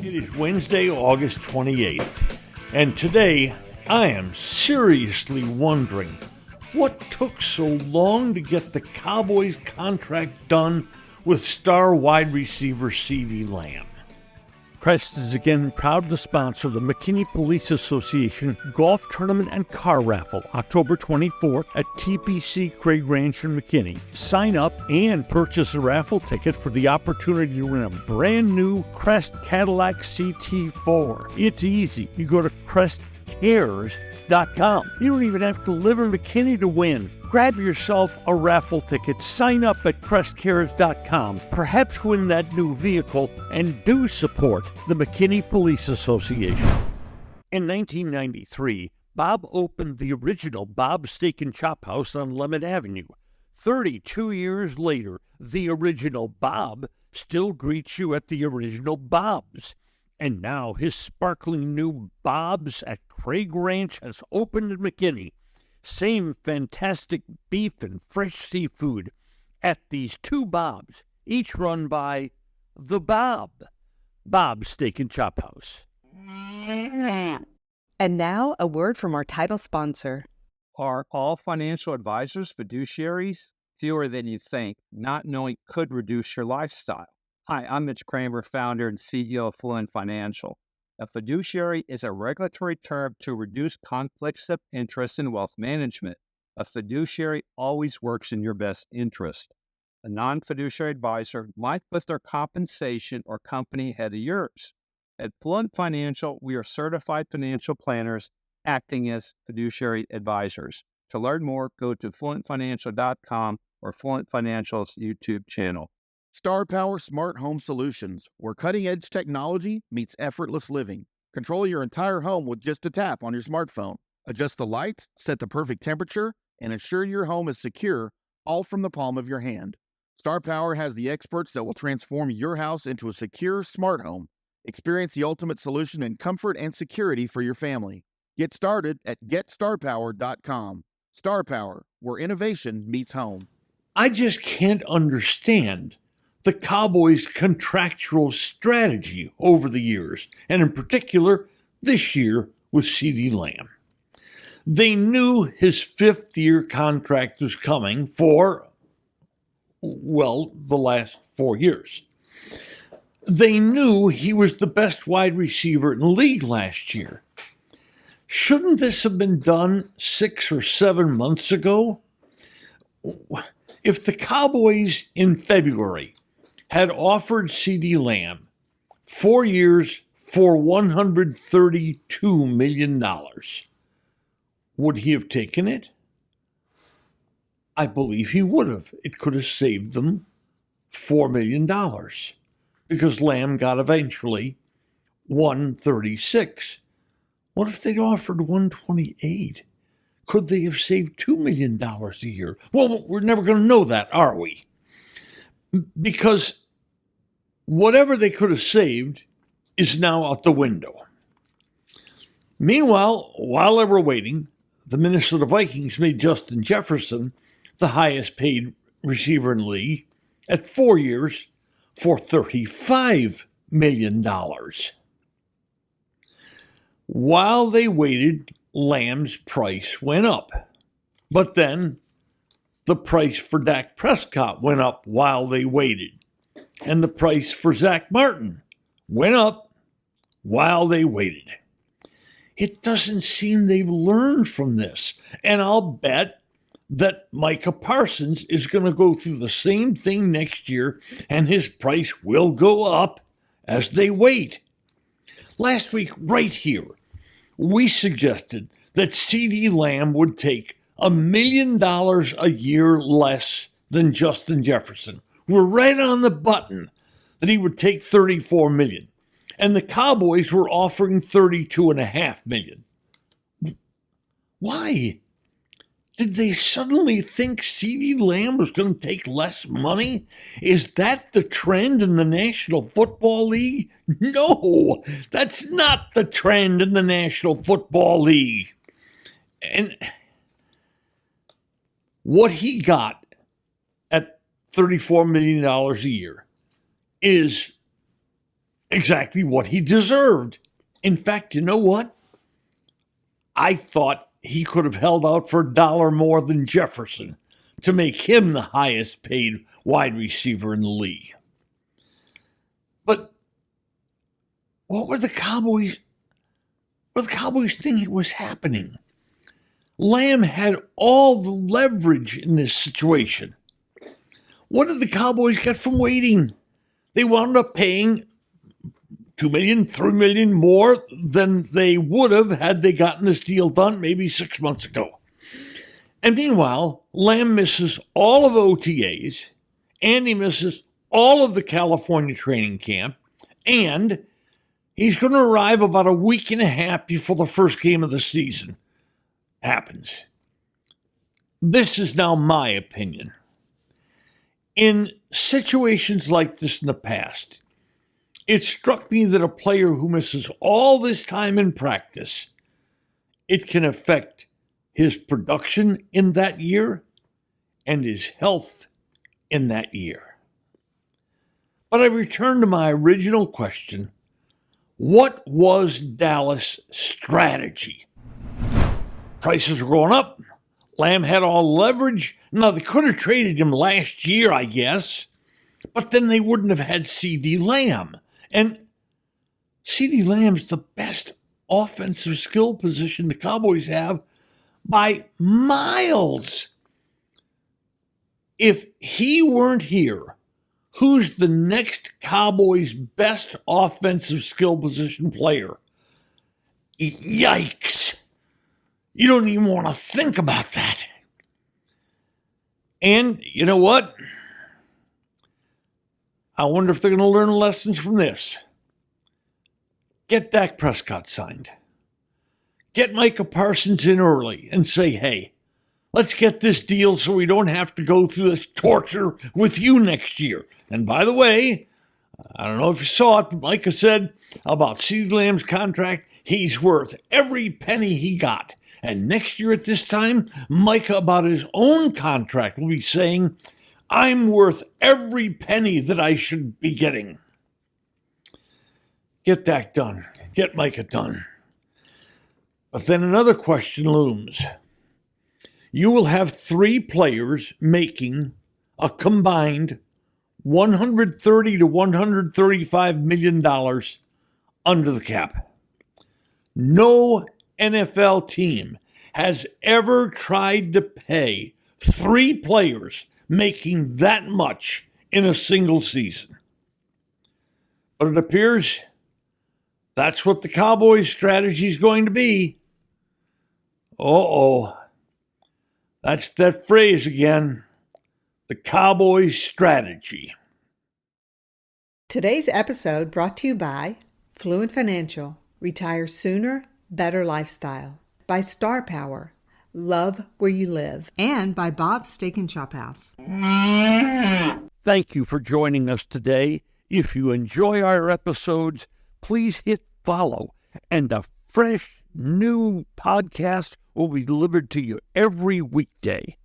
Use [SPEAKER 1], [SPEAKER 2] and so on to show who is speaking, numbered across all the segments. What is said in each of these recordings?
[SPEAKER 1] It is Wednesday, August 28th, and today I am seriously wondering what took so long to get the Cowboys contract done with star wide receiver CeeDee Lamb. Crest is again proud to sponsor the McKinney Police Association Golf Tournament and Car Raffle, October 24th at TPC Craig Ranch in McKinney. Sign up and purchase a raffle ticket for the opportunity to win a brand new Crest Cadillac CT4. It's easy. You go to CrestCares.com. You don't even have to live in McKinney to win. Grab yourself a raffle ticket, sign up at CrestCares.com, perhaps win that new vehicle, and do support the McKinney Police Association. In 1993, Bob opened the original Bob's Steak and Chop House on Lemon Avenue. 32 years later, the original Bob still greets you at the original Bob's. And now his sparkling new Bob's at Craig Ranch has opened in McKinney. Same fantastic beef and fresh seafood at these two Bobs, each run by the Bob's Steak and Chop House.
[SPEAKER 2] And now a word from our title sponsor.
[SPEAKER 3] Are all financial advisors fiduciaries? Fewer than you think. Not knowing could reduce your lifestyle. Hi, I'm Mitch Kramer, founder and CEO of Fluent Financial. A fiduciary is a regulatory term to reduce conflicts of interest in wealth management. A fiduciary always works in your best interest. A non-fiduciary advisor might put their compensation or company ahead of yours. At Fluent Financial, we are certified financial planners acting as fiduciary advisors. To learn more, go to fluentfinancial.com or Fluent Financial's YouTube channel.
[SPEAKER 4] Star Power Smart Home Solutions, where cutting-edge technology meets effortless living. Control your entire home with just a tap on your smartphone. Adjust the lights, set the perfect temperature, and ensure your home is secure, all from the palm of your hand. Star Power has the experts that will transform your house into a secure, smart home. Experience the ultimate solution in comfort and security for your family. Get started at GetStarPower.com. Star Power, where innovation meets home.
[SPEAKER 1] I just can't understand the Cowboys' contractual strategy over the years, and in particular, this year with CeeDee Lamb. They knew his fifth-year contract was coming for, well, the last 4 years. They knew he was the best wide receiver in the league last year. Shouldn't this have been done 6 or 7 months ago? If the Cowboys in February had offered CeeDee Lamb 4 years for $132 million, would he have taken it? I believe he would have. It could have saved them $4 million because Lamb got eventually 136. What if they'd offered 128? Could they have saved $2 million a year? Well, we're never going to know that, are we? Because whatever they could have saved is now out the window. Meanwhile, while they were waiting, the Minnesota Vikings made Justin Jefferson the highest paid receiver in the league at 4 years for $35 million. While they waited, Lamb's price went up. But then the price for Dak Prescott went up while they waited. And the price for Zach Martin went up while they waited. It doesn't seem they've learned from this. And I'll bet that Micah Parsons is going to go through the same thing next year, and his price will go up as they wait. Last week, right here, we suggested that CeeDee Lamb would take $1 million a year less than Justin Jefferson. We're right on the button that he would take $34 million. And the Cowboys were offering $32.5 million. Why? Did they suddenly think CeeDee Lamb was going to take less money? Is that the trend in the National Football League? No, that's not the trend in the National Football League. And what he got at $34 million a year is exactly what he deserved. In fact, you know what? I thought he could have held out for $1 more than Jefferson to make him the highest paid wide receiver in the league. But what were the Cowboys thinking was happening? Lamb had all the leverage in this situation. What did the Cowboys get from waiting? They wound up paying $2 million, $3 million more than they would have had they gotten this deal done maybe 6 months ago. And meanwhile, Lamb misses all of OTAs, and he misses all of the California training camp, and he's going to arrive about a week and a half before the first game of the season happens. This is now my opinion. In situations like this in the past, it struck me that a player who misses all this time in practice, it can affect his production in that year and his health in that year. But I return to my original question. What was Dallas' strategy? Prices were going up. Lamb had all leverage. Now, they could have traded him last year, I guess, but then they wouldn't have had CeeDee Lamb. And CeeDee Lamb's the best offensive skill position the Cowboys have by miles. If he weren't here, who's the next Cowboys' best offensive skill position player? Yikes. You don't even want to think about that. And you know what? I wonder if they're going to learn lessons from this. Get Dak Prescott signed. Get Micah Parsons in early and say, hey, let's get this deal so we don't have to go through this torture with you next year. And by the way, I don't know if you saw it, but Micah said about CeeDee Lamb's contract, he's worth every penny he got. And next year at this time, Micah, about his own contract, will be saying, I'm worth every penny that I should be getting. Get Dak done. Get Micah done. But then another question looms. You will have 3 players making a combined $130 to $135 million under the cap. No NFL team has ever tried to pay 3 players making that much in a single season. But it appears that's what the Cowboys' strategy is going to be. That's that phrase again. The Cowboys' strategy.
[SPEAKER 2] Today's episode brought to you by Fluent Financial. Retire sooner, better lifestyle. By Star Power. Love where you live. And by Bob's Steak and Chop House.
[SPEAKER 1] Thank you for joining us today. If you enjoy our episodes, please hit follow, and a fresh new podcast will be delivered to you every weekday.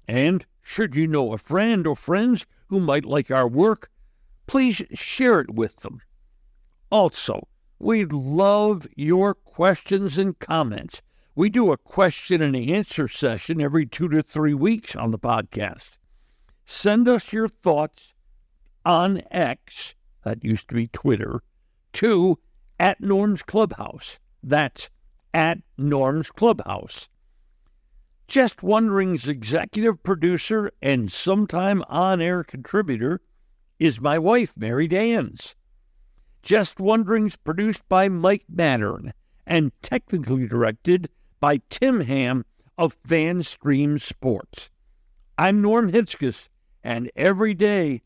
[SPEAKER 1] And should you know a friend or friends who might like our work, please share it with them. Also, we'd love your questions and comments. We do a question and answer session every 2 to 3 weeks on the podcast. Send us your thoughts on X, that used to be Twitter, to @Norm's Clubhouse. That's @Norm's Clubhouse. Just Wondering's executive producer and sometime on-air contributor is my wife, Mary Dans. Just Wondering's produced by Mike Mattern and technically directed by Tim Ham of FanStream Sports. I'm Norm Hitzges, and every day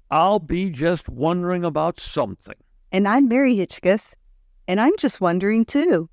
[SPEAKER 1] I'll be just wondering about something.
[SPEAKER 2] And I'm Mary Hitchkus, and I'm just wondering too.